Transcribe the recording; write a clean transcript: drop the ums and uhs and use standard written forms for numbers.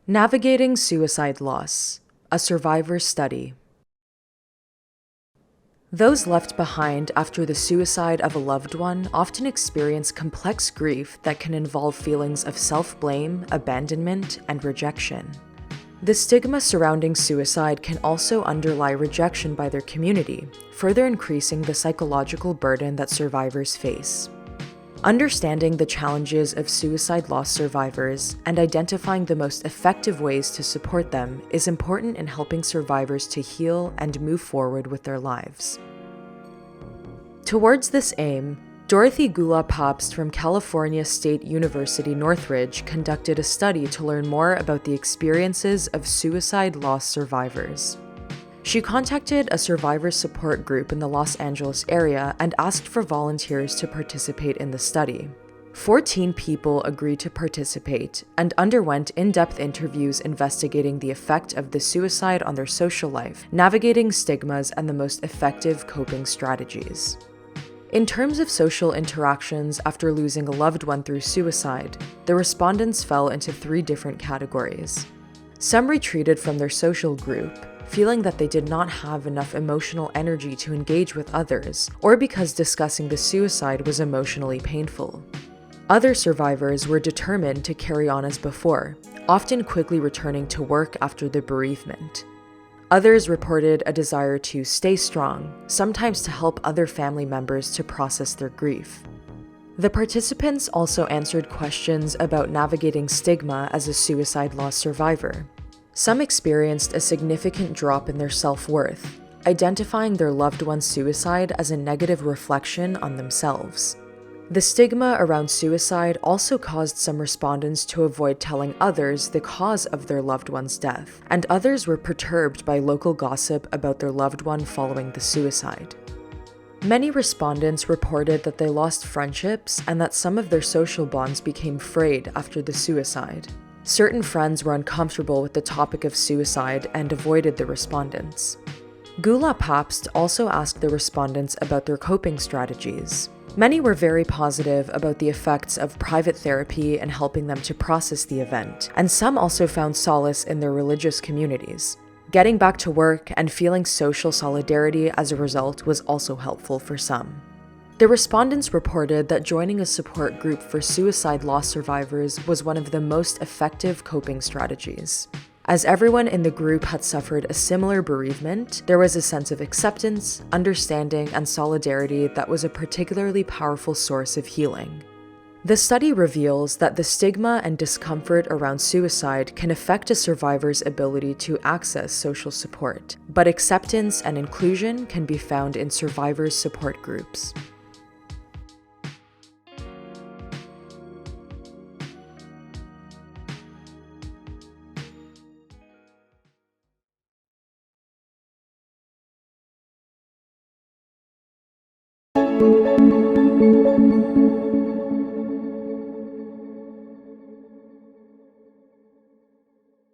Navigating Suicide Loss, a Survivor's Study. Those left behind after the suicide of a loved one often experience complex grief that can involve feelings of self-blame, abandonment, and rejection. The stigma surrounding suicide can also underlie rejection by their community, further increasing the psychological burden that survivors face. Understanding the challenges of suicide loss survivors and identifying the most effective ways to support them is important in helping survivors to heal and move forward with their lives. Towards this aim, Dorothy Goulah-Pabst from California State University Northridge conducted a study to learn more about the experiences of suicide loss survivors. She contacted a survivor support group in the Los Angeles area and asked for volunteers to participate in the study. 14 people agreed to participate and underwent in-depth interviews investigating the effect of the suicide on their social life, navigating stigmas, and the most effective coping strategies. In terms of social interactions after losing a loved one through suicide, the respondents fell into 3 different categories. Some retreated from their social group, feeling that they did not have enough emotional energy to engage with others, or because discussing the suicide was emotionally painful. Other survivors were determined to carry on as before, often quickly returning to work after the bereavement. Others reported a desire to stay strong, sometimes to help other family members to process their grief. The participants also answered questions about navigating stigma as a suicide loss survivor. Some experienced a significant drop in their self-worth, identifying their loved one's suicide as a negative reflection on themselves. The stigma around suicide also caused some respondents to avoid telling others the cause of their loved one's death, and others were perturbed by local gossip about their loved one following the suicide. Many respondents reported that they lost friendships and that some of their social bonds became frayed after the suicide. Certain friends were uncomfortable with the topic of suicide and avoided the respondents. Goulah-Pabst also asked the respondents about their coping strategies. Many were very positive about the effects of private therapy in helping them to process the event, and some also found solace in their religious communities. Getting back to work and feeling social solidarity as a result was also helpful for some. The respondents reported that joining a support group for suicide loss survivors was one of the most effective coping strategies. As everyone in the group had suffered a similar bereavement, there was a sense of acceptance, understanding, and solidarity that was a particularly powerful source of healing. The study reveals that the stigma and discomfort around suicide can affect a survivor's ability to access social support, but acceptance and inclusion can be found in survivors' support groups.